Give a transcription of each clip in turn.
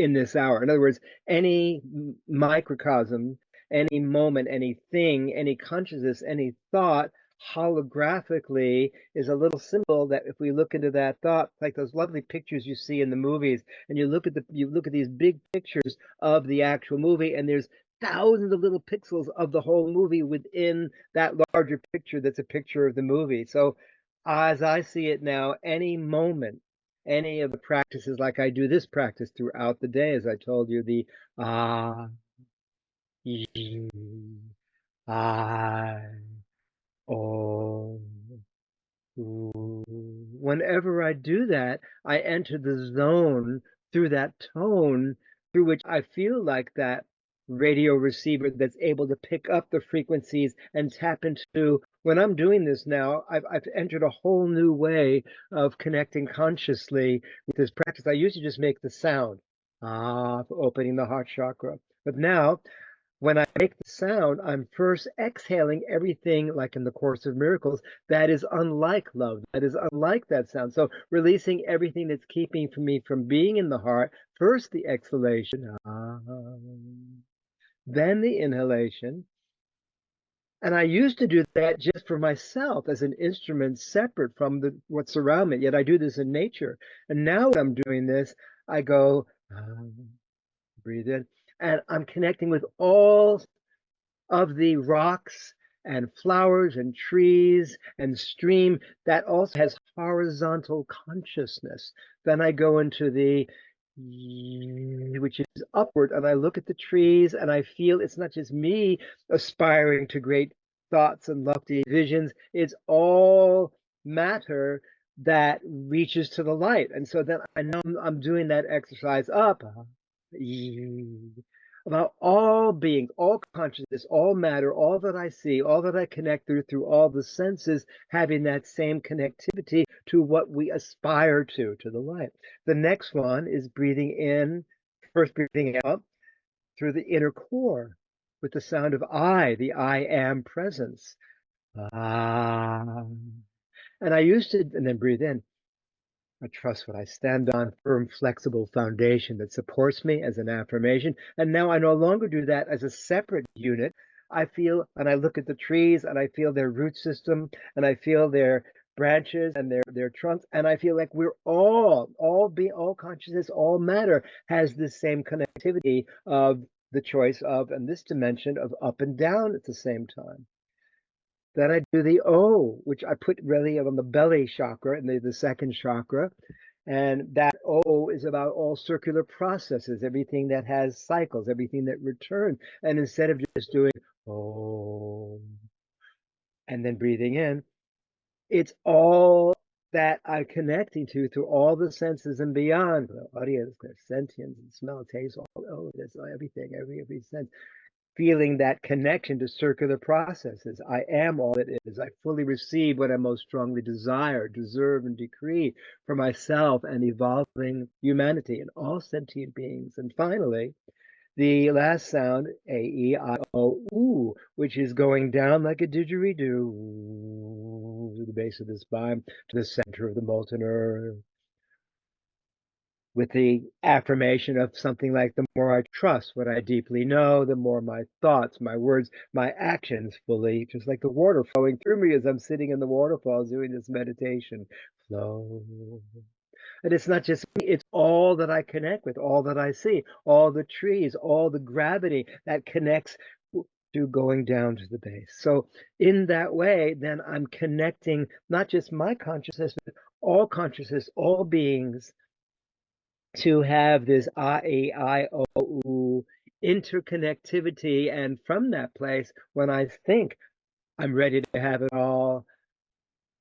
in this hour. In other words, any microcosm, any moment, anything, any consciousness, any thought holographically is a little symbol that if we look into that thought, like those lovely pictures you see in the movies, and you look at these big pictures of the actual movie, and there's thousands of little pixels of the whole movie within that larger picture that's a picture of the movie. So as I see it now, any moment, any of the practices, like I do this practice throughout the day, as I told you, the ah, yi, I, oh, ooh. Whenever I do that, I enter the zone through that tone through which I feel like that radio receiver that's able to pick up the frequencies and tap into. When I'm doing this now, I've entered a whole new way of connecting consciously with this practice. I used to just make the sound, for opening the heart chakra. But now when I make the sound, I'm first exhaling everything, like in the Course of Miracles, that is unlike love, that is unlike that sound. So releasing everything that's keeping from me from being in the heart, first the exhalation, then the inhalation. And I used to do that just for myself as an instrument separate from what's around me, yet I do this in nature. And now when I'm doing this, I go, breathe in, and I'm connecting with all of the rocks and flowers and trees and stream that also has horizontal consciousness. Then I go into the which is upward, and I look at the trees and I feel it's not just me aspiring to great thoughts and lofty visions, it's all matter that reaches to the light. And so then I know I'm doing that exercise up about all beings, all consciousness, all matter, all that I see, all that I connect through all the senses, having that same connectivity to what we aspire to the light. The next one is breathing in, first breathing out through the inner core with the sound of I, the I am presence. Ah. And I used to, and then breathe in. I trust what I stand on, firm, flexible foundation that supports me as an affirmation. And now I no longer do that as a separate unit. I feel, and I look at the trees and I feel their root system and I feel their branches and their trunks. And I feel like we're all consciousness, all matter has this same connectivity of the choice of, and this dimension of up and down at the same time. Then I do the O, which I put really on the belly chakra and the second chakra. And that O is about all circular processes, everything that has cycles, everything that returns. And instead of just doing O and then breathing in, it's all that I'm connecting to through all the senses and beyond. The audience, their sentience and smell, taste, all this, everything, every sense. Feeling that connection to circular processes. I am all it is. I fully receive what I most strongly desire, deserve, and decree for myself and evolving humanity and all sentient beings. And finally, the last sound, A-E-I-O-U, which is going down like a didgeridoo to the base of the spine, to the center of the molten earth, with the affirmation of something like, the more I trust what I deeply know, the more my thoughts, my words, my actions fully, just like the water flowing through me as I'm sitting in the waterfall doing this meditation, flow. And it's not just me, it's all that I connect with, all that I see, all the trees, all the gravity that connects to going down to the base. So in that way, then I'm connecting not just my consciousness, but all consciousness, all beings, to have this I-A-I-O-U interconnectivity. And from that place, when I think I'm ready to have it all,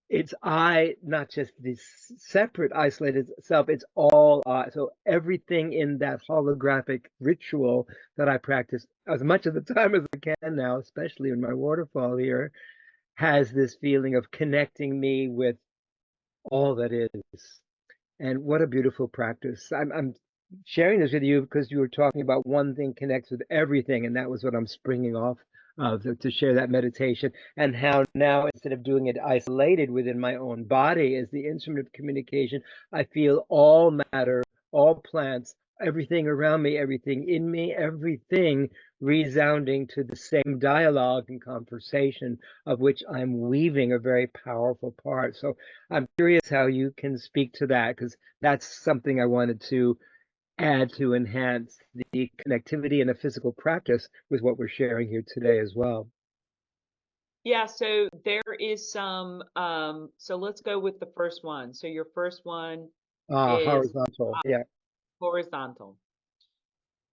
it's I, not just this separate, isolated self, it's all I. So everything in that holographic ritual that I practice as much of the time as I can now, especially in my waterfall here, has this feeling of connecting me with all that is. And what a beautiful practice. I'm sharing this with you because you were talking about one thing connects with everything, and that was what I'm springing off of to share that meditation, and how now, instead of doing it isolated within my own body as the instrument of communication, I feel all matter, all plants, everything around me, everything in me, everything resounding to the same dialogue and conversation of which I'm weaving a very powerful part. So I'm curious how you can speak to that, because that's something I wanted to add to enhance the connectivity and the physical practice with what we're sharing here today as well. Yeah, so there is some, so let's go with the first one. So your first one is Horizontal. Yeah. horizontal.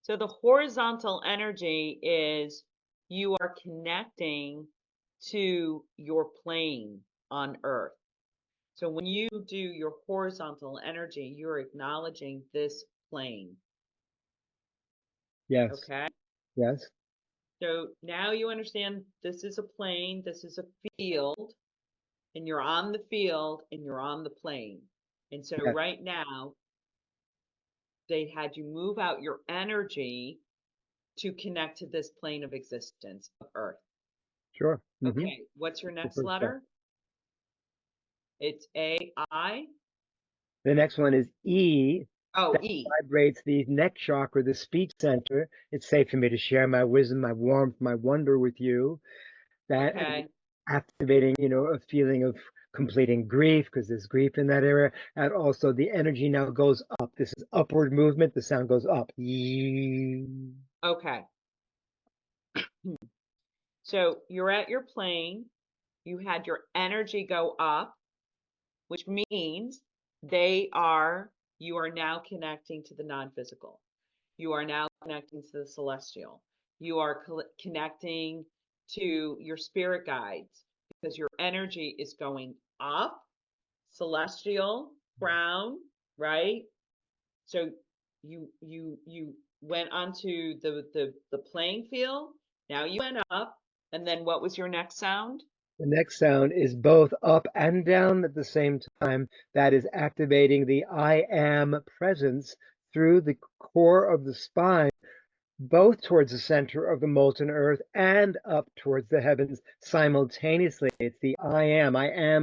So the horizontal energy is you are connecting to your plane on Earth. So when you do your horizontal energy, you're acknowledging this plane. Yes. Okay. Yes. So now you understand this is a plane, this is a field, and you're on the field and you're on the plane. And so Yes. right now, they had you move out your energy to connect to this plane of existence of Earth. Sure. Okay, what's your That's the next first step. letter? It's A, I. The next one is E. Oh, That E. vibrates the neck chakra, the speech center. It's safe for me to share my wisdom, my warmth, my wonder with you. That Okay, activating, a feeling of completing grief, because there's grief in that area. And also the energy now goes up. This is upward movement. The sound goes up. okay. So you're at your plane, you had your energy go up, which means you are now connecting to the non-physical. You are now connecting to the celestial. You are connecting to your spirit guides because your energy is going up, celestial, crown, right? So you went onto the playing field. Now you went up, and then what was your next sound? The next sound is both up and down at the same time. That is activating the I am presence through the core of the spine, both towards the center of the molten earth and up towards the heavens simultaneously. It's the I am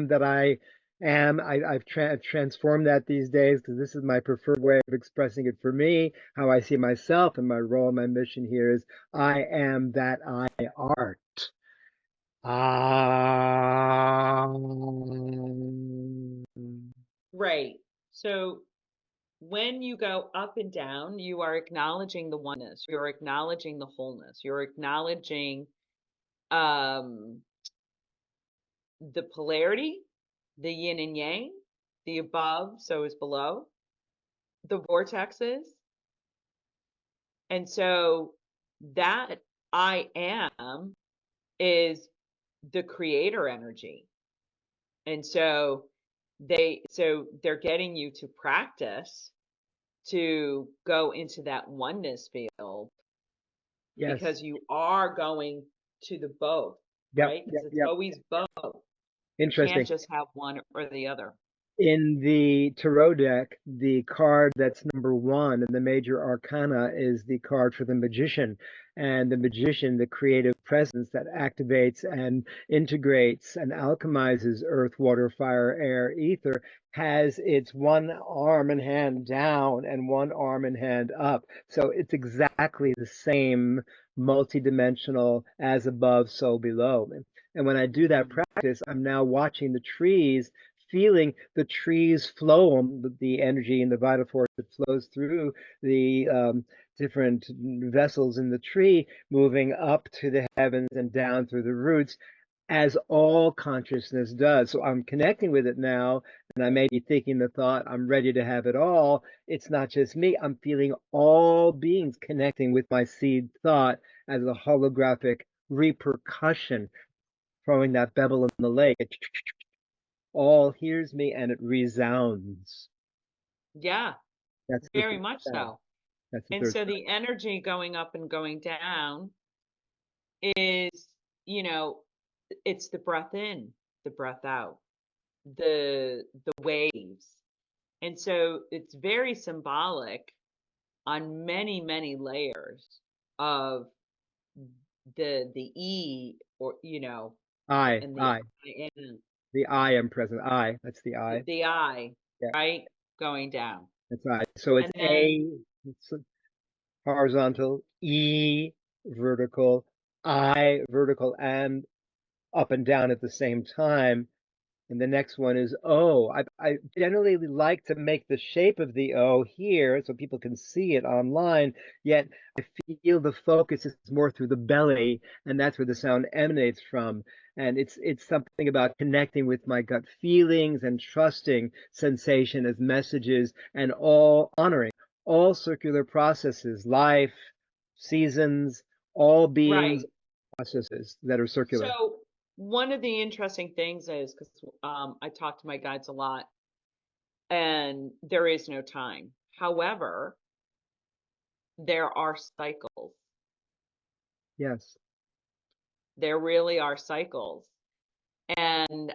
that I am. I've transformed that these days because this is my preferred way of expressing it for me. How I see myself and my role, my mission here is I am that I art. Ah. Right. So when you go up and down, you are acknowledging the oneness. You're acknowledging the wholeness. You're acknowledging um, the polarity, the yin and yang, the above, so is below, the vortexes. And so that I am is the creator energy. And so they're getting you to practice to go into that oneness field Yes. because you are going to the both, Yep. right? Because Yep. it's Yep. always both. You can't Interesting. just have one or the other. In the tarot deck, the card that's number one in the major arcana is the card for the magician. And the magician, the creative presence that activates and integrates and alchemizes earth, water, fire, air, ether, has its one arm and hand down and one arm and hand up. So it's exactly the same multidimensional as above, so below. And when I do that Mhm. practice, I'm now watching the trees, feeling the trees flow, the energy and the vital force that flows through the different vessels in the tree, moving up to the heavens and down through the roots, as all consciousness does. So I'm connecting with it now, and I may be thinking the thought, I'm ready to have it all. It's not just me. I'm feeling all beings connecting with my seed thought as a holographic repercussion, throwing that pebble in the lake. All hears me and it resounds. Yeah, That's the very third much sound. so. That's the And third so sound. the energy going up and going down is, you know, it's the breath in, the breath out, the waves. And so it's very symbolic on many, many layers of the E or I, and the I, I am the I am present. I, that's the I. the I, Yeah, right? Going down. that's I. So it's And then A. It's horizontal, E vertical, I vertical, and up and down at the same time. And the next one is O. I generally like to make the shape of the O here so people can see it online, yet I feel the focus is more through the belly, and that's where the sound emanates from. And it's something about connecting with my gut feelings and trusting sensation as messages and all honoring all circular processes, life, seasons, all beings, Right. processes that are circular. So one of the interesting things is because I talk to my guides a lot, and there is no time. However, there are cycles. Yes, There really are cycles. And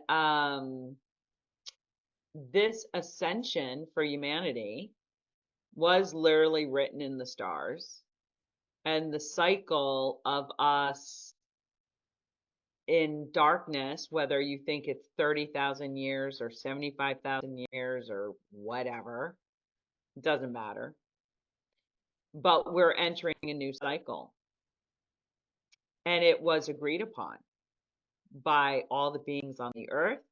this ascension for humanity was literally written in the stars. And the cycle of us in darkness, whether you think it's 30,000 years or 75,000 years or whatever, doesn't matter. But we're entering a new cycle. And it was agreed upon by all the beings on the earth,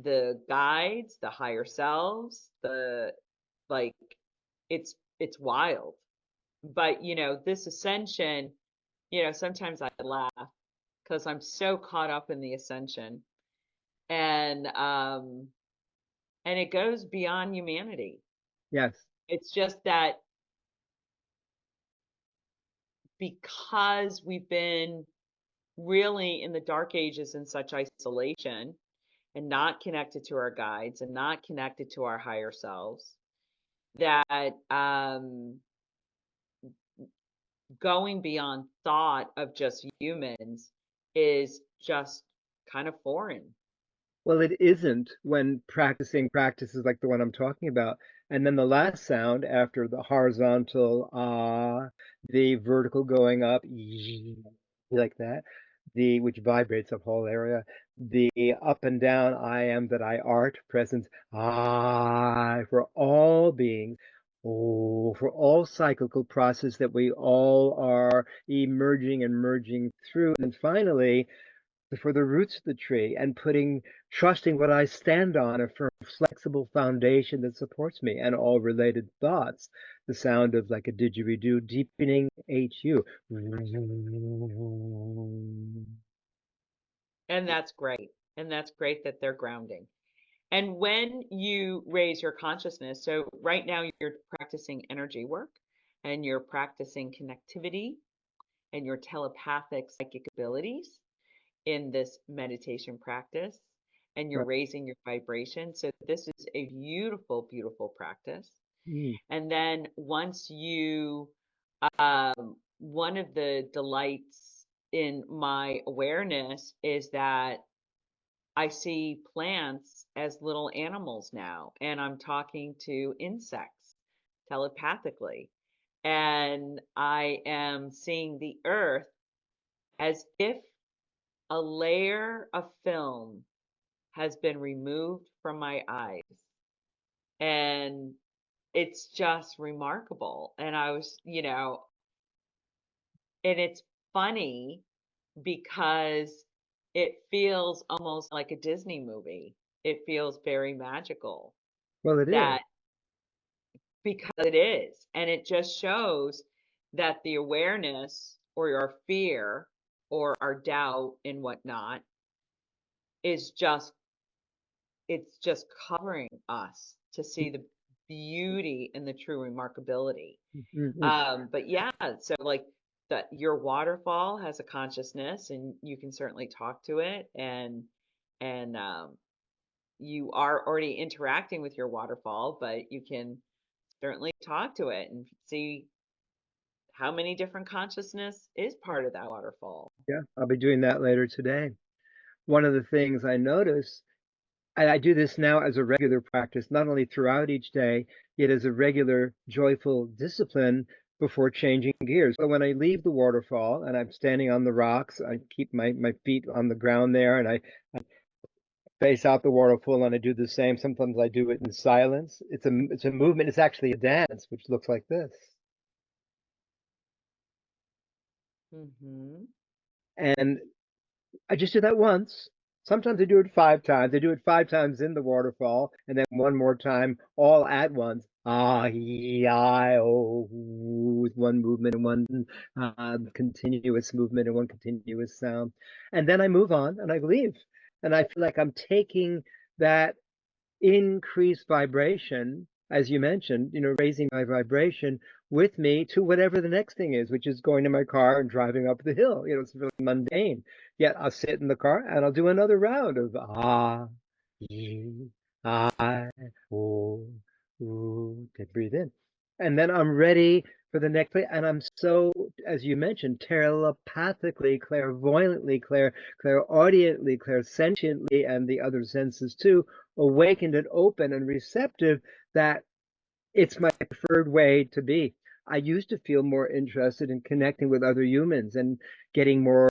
the guides, the higher selves, the like it's wild. But this ascension, sometimes I laugh because I'm so caught up in the ascension. And and it goes beyond humanity. yes. It's just that because we've been really in the dark ages in such isolation and not connected to our guides and not connected to our higher selves, that going beyond thought of just humans is just kind of foreign. Well, it isn't when practicing practices like the one I'm talking about. And then the last sound after the horizontal ah, the vertical going up like that, the which vibrates a whole area, the up and down I am that I art presence I for all beings. Oh, for all cyclical process that we all are emerging and merging through. And finally, for the roots of the tree and trusting what I stand on, a firm, flexible foundation that supports me and all related thoughts. The sound of like a didgeridoo, deepening HU. And that's great. And that's great that they're grounding. And when you raise your consciousness, so right now you're practicing energy work and you're practicing connectivity and your telepathic psychic abilities in this meditation practice, and you're Right. raising your vibration. So this is a beautiful, beautiful practice. Mm. And then once one of the delights in my awareness is that I see plants as little animals now, and I'm talking to insects telepathically. And I am seeing the earth as if a layer of film has been removed from my eyes. And it's just remarkable. And and it's funny because it feels almost like a Disney movie. It feels very magical Well, it is. that because it is. And it just shows that the awareness or our fear or our doubt and whatnot is it's just covering us to see the beauty and the true remarkability. Mm-mm. But yeah, so like that your waterfall has a consciousness and you can certainly talk to it and you are already interacting with your waterfall, but you can certainly talk to it and see how many different consciousness is part of that waterfall. Yeah, I'll be doing that later today. One of the things I notice, and I do this now as a regular practice, not only throughout each day, yet as a regular joyful discipline before changing gears. So when I leave the waterfall and I'm standing on the rocks, I keep my feet on the ground there and I face out the waterfall, and I do the same. Sometimes I do it in silence. It's a movement. It's actually a dance, which looks like this. Mm-hmm. And I just do that once. Sometimes I do it 5 times. I do it 5 times in the waterfall, and then one more time all at once. Ah, yeah, oh, with one movement and one continuous movement and one continuous sound. And then I move on and I leave. And I feel like I'm taking that increased vibration, as you mentioned, raising my vibration with me to whatever the next thing is, which is going to my car and driving up the hill. It's really mundane. Yet I'll sit in the car and I'll do another round of ye, I, oh, ooh, to breathe in. And then I'm ready for the next play. And I'm so, as you mentioned, telepathically, clairvoyantly, clairaudiently, clairsentiently, and the other senses too, awakened and open and receptive, that it's my preferred way to be. I used to feel more interested in connecting with other humans and getting more,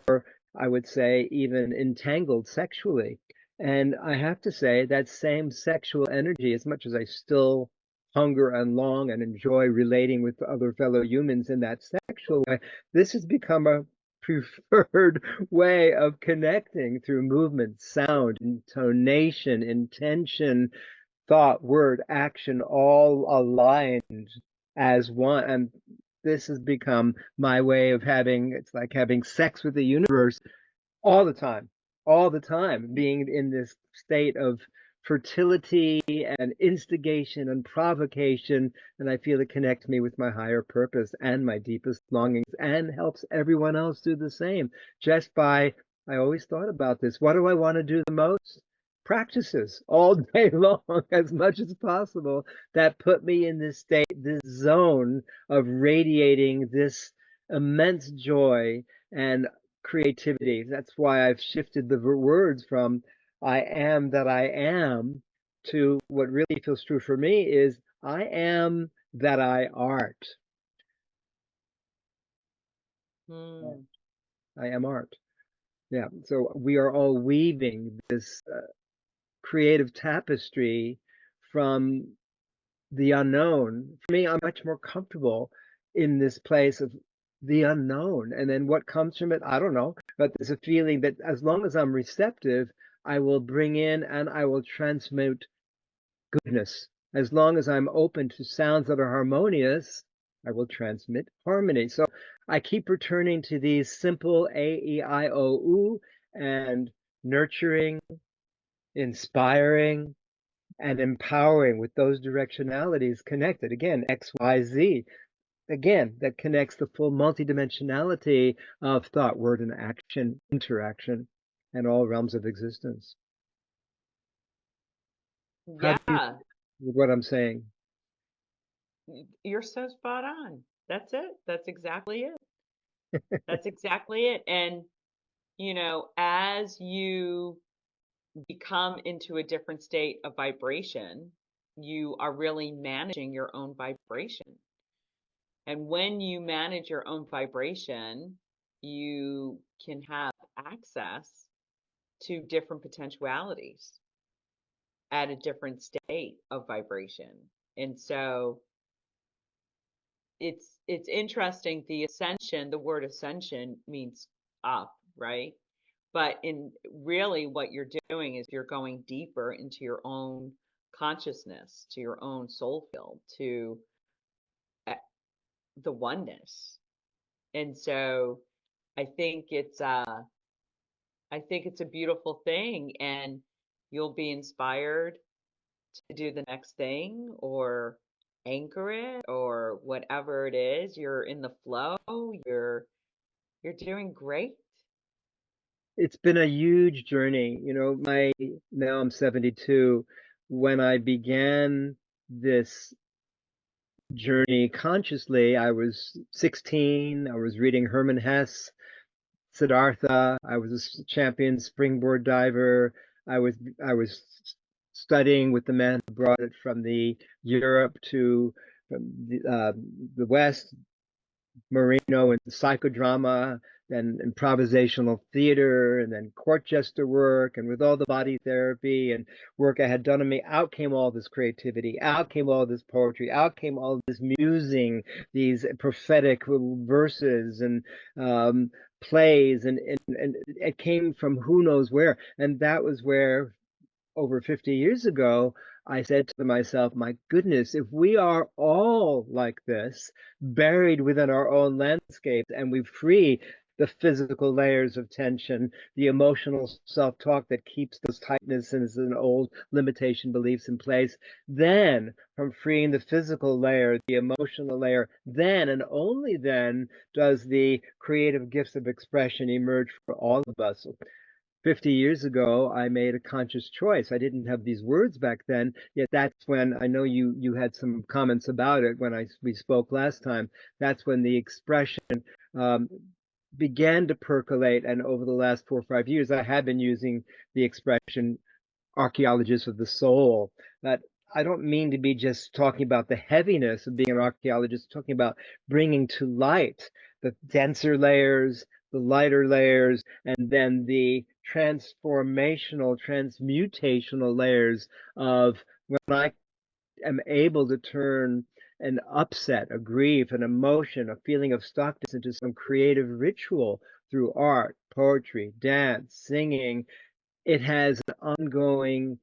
I would say, even entangled sexually. And I have to say that same sexual energy, as much as I still hunger and long and enjoy relating with other fellow humans in that sexual way, this has become a preferred way of connecting through movement, sound, intonation, intention, thought, word, action, all aligned as one. And this has become my way of it's like having sex with the universe all the time, all the time, being in this state of fertility and instigation and provocation. And I feel it connects me with my higher purpose and my deepest longings, and helps everyone else do the same just by, I always thought about this. What do I want to do the most? Practices all day long, as much as possible, that put me in this state, this zone of radiating this immense joy and creativity. That's why I've shifted the words from I am that I am to what really feels true for me is I am that I art. Hmm. I am art. Yeah. So we are all weaving this creative tapestry from the unknown. For me, I'm much more comfortable in this place of the unknown. And then what comes from it, I don't know. But there's a feeling that as long as I'm receptive, I will bring in and I will transmute goodness. As long as I'm open to sounds that are harmonious, I will transmit harmony. So I keep returning to these simple A, E, I, O, U, and nurturing, inspiring, and empowering with those directionalities connected. Again, X, Y, Z. Again, that connects the full multidimensionality of thought, word, and action, interaction, and all realms of existence. How do you Yeah, with what I'm saying? you're so spot on. That's it. That's exactly it. That's exactly it. And, as you become into a different state of vibration, you are really managing your own vibration. And when you manage your own vibration, you can have access to different potentialities at a different state of vibration. And so it's interesting. The ascension, the word ascension means up, right? But in really what you're doing is you're going deeper into your own consciousness, to your own soul field, to uh, the oneness. And so I think it's uh I think it's a beautiful thing, and you'll be inspired to do the next thing or anchor it or whatever it is. You're in the flow. You're doing great. It's been a huge journey. My now I'm 72. When I began this journey consciously, I was 16. I was reading Hermann Hesse, Siddhartha. I was a champion springboard diver. I was studying with the man who brought it from the Europe to from the West, Marino, and psychodrama. then improvisational theater, and then court jester work, and with all the body therapy and work I had done on me, out came all this creativity, out came all this poetry, out came all this musing, these prophetic verses and plays, and it came from who knows where. And that was where, over 50 years ago, I said to myself, my goodness, if we are all like this, buried within our own landscapes, and we free the physical layers of tension, the emotional self-talk that keeps those tightnesses and old limitation beliefs in place, then from freeing the physical layer, the emotional layer, then and only then does the creative gifts of expression emerge for all of us. 50 years ago, I made a conscious choice. I didn't have these words back then, yet that's when I know you had some comments about it when we spoke last time. That's when the expression um, began to percolate, and over the last 4 or 5 years, I have been using the expression archaeologist of the soul. That I don't mean to be just talking about the heaviness of being an archaeologist, talking about bringing to light the denser layers, the lighter layers, and then the transformational, transmutational layers of when I am able to turn an upset, a grief, an emotion, a feeling of stuckness into some creative ritual through art, poetry, dance, singing. It has an ongoing,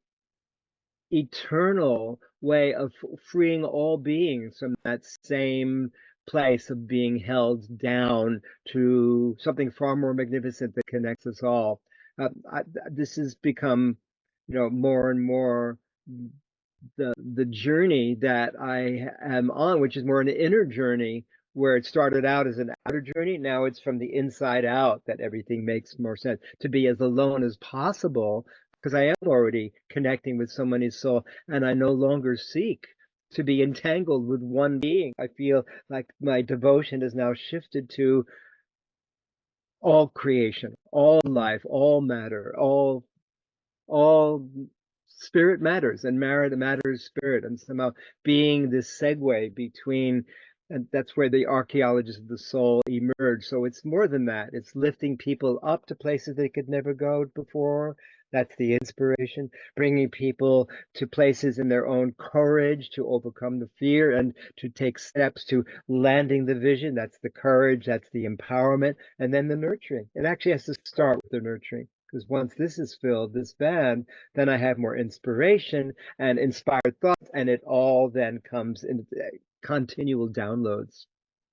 eternal way of freeing all beings from that same place of being held down to something far more magnificent that connects us all. This has become, more and more the journey that I am on, which is more an inner journey, where it started out as an outer journey. Now it's from the inside out that everything makes more sense. To be as alone as possible, because I am already connecting with somebody's soul, and I no longer seek to be entangled with one being. I feel like my devotion has now shifted to all creation, all life, all matter, all spirit matters, and matters spirit, and somehow being this segue between, and that's where the archaeologists of the soul emerge. So it's more than that. It's lifting people up to places they could never go before. That's the inspiration, bringing people to places in their own courage to overcome the fear and to take steps to landing the vision. That's the courage, that's the empowerment, and then the nurturing. It actually has to start with the nurturing. Because once this is filled, this band, then I have more inspiration and inspired thoughts, and it all then comes in continual downloads.